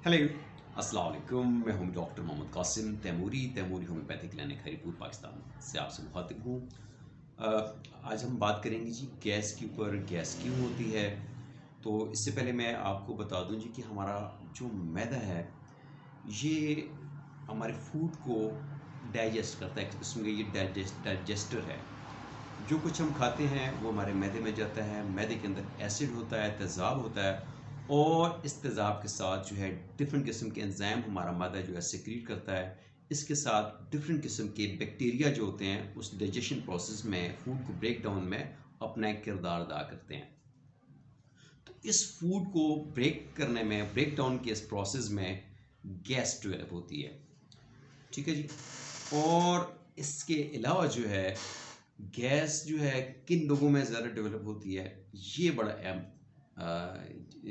Hello, अस्सलाम वालेकुम। मैं हूं doctor Mohammad Qasim Taimuri homeopathic clinic Haripur Pakistan से आपसे मुखातिब हूं। आज हम बात करेंगे जी गैस के ऊपर। गैस क्यों होती है? तो इससे पहले मैं आपको बता दूं जी कि हमारा जो मैदा है ये हमारे फूड को डाइजेस्ट करता है। इसमें ये डाइजेस्टर है। जो कुछ हम खाते हैं वो हमारे मैदे में जाता है। मैदे के अंदर एसिड होता है, तेज़ाब होता है, और इस तेज़ाब के साथ जो है डिफरेंट किस्म के एंजाइम हमारा मैदा जो है सिक्रीट करता है। इसके साथ डिफरेंट किस्म के बैक्टीरिया जो होते हैं उस डाइजेशन प्रोसेस में फूड को ब्रेक डाउन में अपना एक किरदार अदा करते हैं। तो इस फूड को ब्रेक करने में, ब्रेक डाउन के इस प्रोसेस में गैस डेवलप होती है। ठीक है जी। और इसके अलावा जो है गैस जो है किन लोगों में ज़्यादा डेवलप होती है, ये बड़ा अहम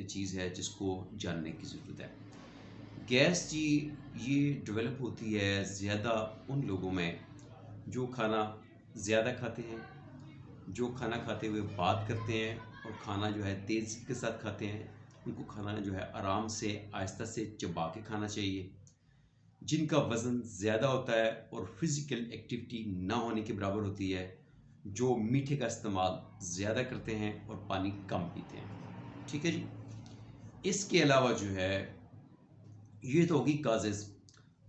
चीज़ है जिसको जानने की ज़रूरत है। गैस जी ये डेवलप होती है ज़्यादा उन लोगों में जो खाना ज़्यादा खाते हैं, जो खाना खाते हुए बात करते हैं और खाना जो है तेज़ के साथ खाते हैं। उनको खाना जो है आराम से आहिस्ता से चबा के खाना चाहिए। जिनका वज़न ज़्यादा होता है और फिज़िकल एक्टिविटी ना होने के बराबर होती है, जो मीठे का इस्तेमाल ज़्यादा करते हैं और पानी कम पीते हैं। ठीक है जी। इसके अलावा जो है ये तो होगी काजेज़।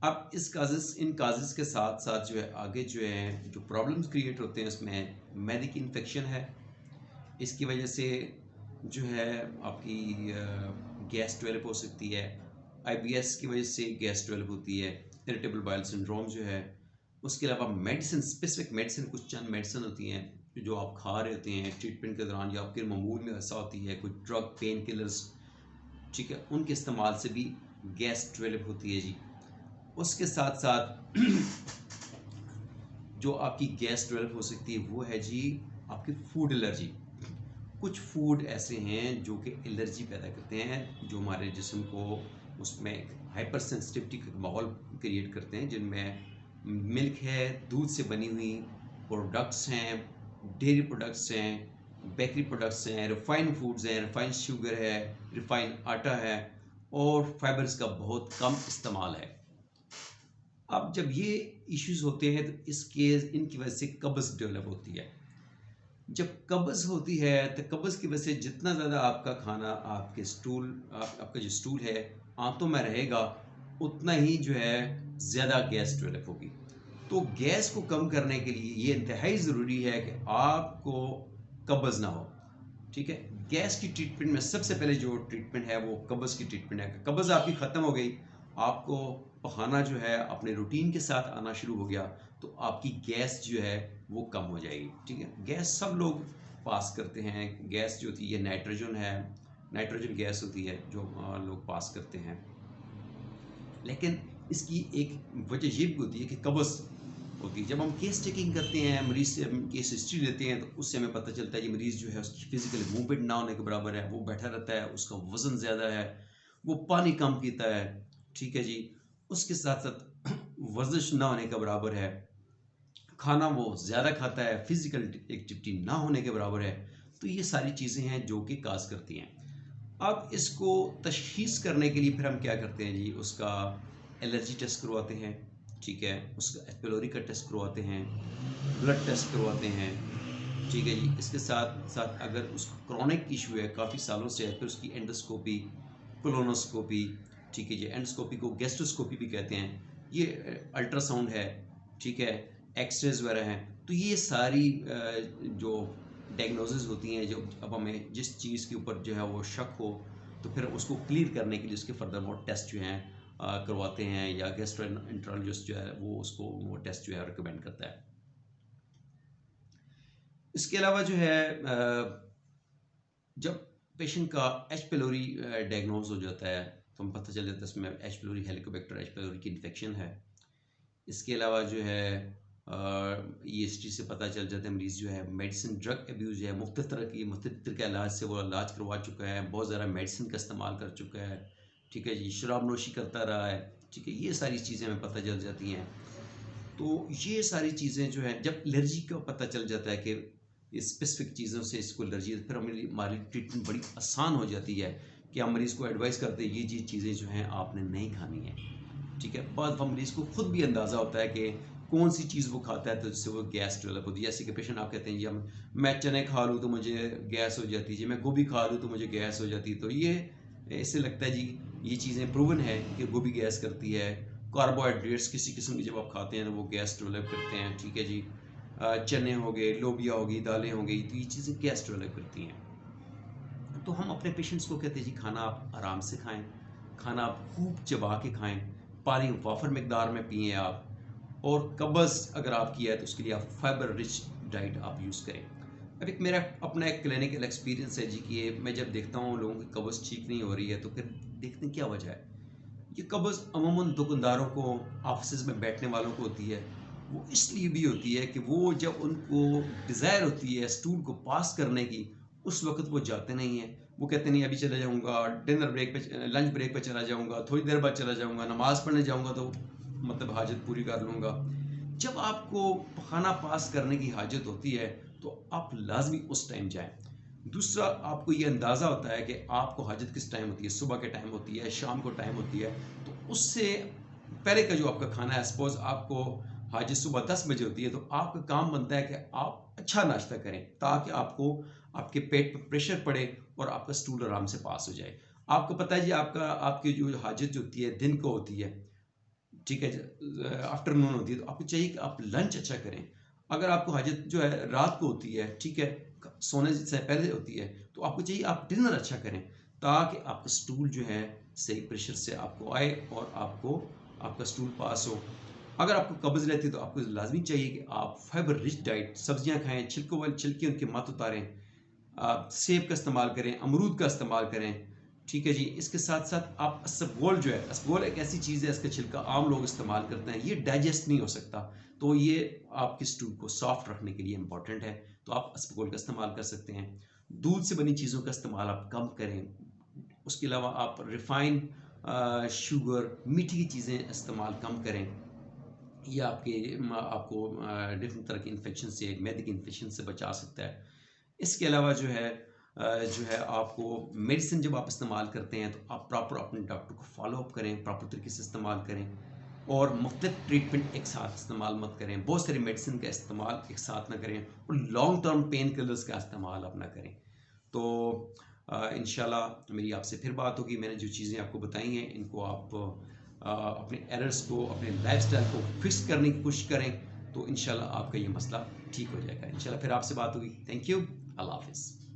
अब इन काजेज़ के साथ साथ जो है आगे जो है जो प्रॉब्लम्स क्रिएट होते हैं उसमें मैदे की इन्फेक्शन है। इसकी वजह से जो है आपकी गैस डेवलप हो सकती है। आईबीएस की वजह से गैस डेवलप होती है। इरिटेबल बाउल सिंड्रोम जो है। उसके अलावा मेडिसिन, स्पेसिफिक मेडिसिन, कुछ चंद मेडिसिन होती हैं जो आप खा रहे होते हैं ट्रीटमेंट के दौरान, या आपके मामूल में ऐसा होती है कुछ ड्रग, पेन किलर्स, ठीक है, उनके इस्तेमाल से भी गैस डेवलप होती है जी। उसके साथ साथ जो आपकी गैस डेवलप हो सकती है वो है जी आपकी फूड एलर्जी। कुछ फूड ऐसे हैं जो कि एलर्जी पैदा करते हैं, जो हमारे जिस्म को उसमें एक हाइपर सेंसिटिविटी का माहौल क्रिएट करते हैं, जिनमें मिल्क है, दूध से बनी हुई प्रोडक्ट्स हैं, डेयरी प्रोडक्ट्स हैं, बेकरी प्रोडक्ट्स हैं, रिफाइंड फूड्स हैं, रिफाइंड शुगर है, रिफाइंड आटा है, और फाइबर्स का बहुत कम इस्तेमाल है। अब जब ये इश्यूज होते हैं तो इनकी वजह से कब्ज़ डेवलप होती है। जब कब्ज़ होती है तो कब्ज़ की वजह से जितना ज़्यादा आपका खाना आपके आपका जो स्टूल है आंतों में रहेगा, उतना ही जो है ज़्यादा गैस डेवलप होगी। तो गैस को कम करने के लिए ये इंतहाई ज़रूरी है कि आपको कब्ज़ ना हो। ठीक है। गैस की ट्रीटमेंट में सबसे पहले जो ट्रीटमेंट है वो कब्ज़ की ट्रीटमेंट है। कब्ज़ आपकी ख़त्म हो गई, आपको पखाना जो है अपने रूटीन के साथ आना शुरू हो गया, तो आपकी गैस जो है वो कम हो जाएगी। ठीक है। गैस सब लोग पास करते हैं। गैस जो होती है नाइट्रोजन है, नाइट्रोजन गैस होती है जो लोग पास करते हैं। लेकिन इसकी एक वजह ये भी होती है कि कब्ज़ होती है। जब हम केस टेकिंग करते हैं, मरीज़ से हम केस हिस्ट्री लेते हैं, तो उससे हमें पता चलता है कि मरीज़ जो है उसकी फिजिकल मूवमेंट ना होने के बराबर है, वो बैठा रहता है, उसका वज़न ज़्यादा है, वो पानी कम पीता है। ठीक है जी। उसके साथ साथ वर्जिश ना होने के बराबर है, खाना वो ज़्यादा खाता है, फिजिकल एक्टिविटी ना होने के बराबर है। तो ये सारी चीज़ें हैं जो कि काज करती हैं। अब इसको तशख़ीस करने के लिए फिर हम क्या करते हैं जी, उसका एलर्जी टेस्ट करवाते हैं। ठीक है। उसका एच पेलोरी का टेस्ट करवाते हैं, ब्लड टेस्ट करवाते हैं। ठीक है जी। इसके साथ साथ अगर उसको क्रॉनिक इशू है काफ़ी सालों से है, फिर उसकी एंडोस्कोपी, कोलोनोस्कोपी, ठीक है जी, एंडोस्कोपी को गैस्ट्रोस्कोपी भी कहते हैं, ये अल्ट्रासाउंड है, ठीक है, एक्सरेज वगैरह हैं। तो ये सारी जो डायग्नोसिस होती हैं, जो अब हमें जिस चीज़ के ऊपर जो है वो शक हो, तो फिर उसको क्लियर करने के लिए उसके फर्दर मोर टेस्ट जो हैं करवाते हैं, या गैस्ट्रोएंटरोलॉजिस्ट जो है वो उसको वो टेस्ट जो है रिकमेंड करता है। इसके अलावा जो है जब पेशेंट का एच पेलोरी डायग्नोज हो जाता है, तो हम पता चल जाता है इसमें एच पेलोरी हेलिकोबैक्टर एच पेलोरी की इन्फेक्शन है। इसके अलावा जो है ईएसटी से पता चल जाता है मरीज़ जो है मेडिसिन ड्रग एब्यूज़ है, मुख्तलिफ तरह की मुख्तलिफ तरह के इलाज से वो इलाज करवा चुका है, बहुत ज़्यादा मेडिसिन का इस्तेमाल कर चुका है। ठीक है जी। शराब नोशी करता रहा है। ठीक है। ये सारी चीज़ें हमें पता चल जाती हैं। तो ये सारी चीज़ें जो है जब एलर्जी का पता चल जाता है कि स्पेसिफिक चीज़ों से इसको एलर्जी है, फिर हमारी ट्रीटमेंट बड़ी आसान हो जाती है। कि हम मरीज़ को एडवाइस करते हैं ये चीज़ें जो हैं आपने नहीं खानी है, ठीक है। बाद मरीज़ को खुद भी अंदाज़ा होता है कि कौन सी चीज़ वो खाता है तो जिससे वो गैस डेवलप होती है। जैसे कि पेशेंट आप कहते हैं जी मैं चने खा लूँ तो मुझे गैस हो जाती है जी, मैं गोभी खा लूँ तो मुझे गैस हो जाती है। तो ये इससे लगता है जी ये चीज़ें प्रूवन है कि गोभी गैस करती है। कार्बोहाइड्रेट्स किसी किस्म की जब आप खाते हैं तो वो गैस डेवलप करते हैं, ठीक है जी। चने हो गए, लोबिया हो गई, दालें हो गई, तो ये चीज़ें गैस डेवलप करती हैं। तो हम अपने पेशेंट्स को कहते हैं जी खाना आप आराम से खाएं, खाना आप खूब चबा के खाएं, पानी वाफर मकदार में पिएं आप, और कब्ज़ अगर आपकी है तो उसके लिए आप फाइबर रिच डाइट आप यूज़ करें। अब एक मेरा अपना एक क्लिनिकल एक्सपीरियंस है जी कि मैं जब देखता हूँ लोगों की कब्ज़ ठीक नहीं हो रही है तो फिर देखते हैं क्या वजह है। ये कब्ज़ अमूमन दुकानदारों को, ऑफिस में बैठने वालों को होती है। वो इसलिए भी होती है कि वो जब उनको डिज़ायर होती है स्टूल को पास करने की, उस वक़्त वो जाते नहीं हैं। वो कहते नहीं अभी चला जाऊँगा, डिनर ब्रेक पे लंच ब्रेक पे चला जाऊँगा, थोड़ी देर बाद चला जाऊँगा, नमाज़ पढ़ने जाऊँगा तो मतलब हाजत पूरी कर लूँगा। जब आपको खाना पास करने की हाजत होती है, तो आप लाज़मी उस टाइम जाएँ। दूसरा, आपको ये अंदाज़ा होता है कि आपको हाजत किस टाइम होती है, सुबह के टाइम होती है, शाम को टाइम होती है, तो उससे पहले का जो आपका खाना है, सपोज़ आपको हाजत सुबह 10 बजे होती है, तो आपका काम बनता है कि आप अच्छा नाश्ता करें, ताकि आपको आपके पेट पे प्रेशर पड़े और आपका स्टूल आराम से पास हो जाए। आपको पता है जी आपकी जो हाजत जो होती है दिन को होती है, ठीक है, आफ्टरनून होती है, तो आपको चाहिए कि आप लंच अच्छा करें। अगर आपको हाजत जो है रात को होती है, ठीक है, सोने से पहले होती है, तो आपको चाहिए आप डिनर अच्छा करें, ताकि आपका स्टूल जो है सही प्रेशर से आपको आए और आपका स्टूल पास हो। अगर आपको कब्ज़ रहती है तो आपको लाजमी चाहिए कि आप फाइबर रिच डाइट, सब्जियां खाएं, छिलकों वाली छिलके उनके मत उतारें, आप सेब का इस्तेमाल करें, अमरूद का इस्तेमाल करें, ठीक है जी। इसके साथ साथ आप इसबगोल जो है, इसबगोल एक ऐसी चीज़ है, इसका छिलका आम लोग इस्तेमाल करते हैं, ये डाइजेस्ट नहीं हो सकता, तो ये आपके स्टूल को सॉफ्ट रखने के लिए इंपॉर्टेंट है, तो आप इसबगोल का इस्तेमाल कर सकते हैं। दूध से बनी चीज़ों का इस्तेमाल आप कम करें। उसके अलावा आप रिफाइन शुगर, मीठी की चीज़ें इस्तेमाल कम करें। ये आपको डिफरेंट तरह के इन्फेक्शन से, मैदे के इन्फेक्शन से बचा सकता है। इसके अलावा जो है आपको मेडिसिन जब आप इस्तेमाल करते हैं तो आप प्रॉपर अपने डॉक्टर को फॉलो अप करें, प्रॉपर तरीके से इस्तेमाल करें, और मुख्तलिफ ट्रीटमेंट एक साथ इस्तेमाल मत करें, बहुत सारी मेडिसिन का इस्तेमाल एक साथ ना करें, और लॉन्ग टर्म पेन किलर्स का इस्तेमाल आप ना करें। तो इंशाल्लाह मेरी आपसे फिर बात होगी। मैंने जो चीज़ें आपको बताई हैं इनको आप अपने एरर्स को, अपने लाइफस्टाइल को फिक्स करने की कोशिश करें, तो इंशाल्लाह आपका ये मसला ठीक हो जाएगा। इंशाल्लाह फिर आपसे बात होगी। Thank you. अल्लाह हाफिज़।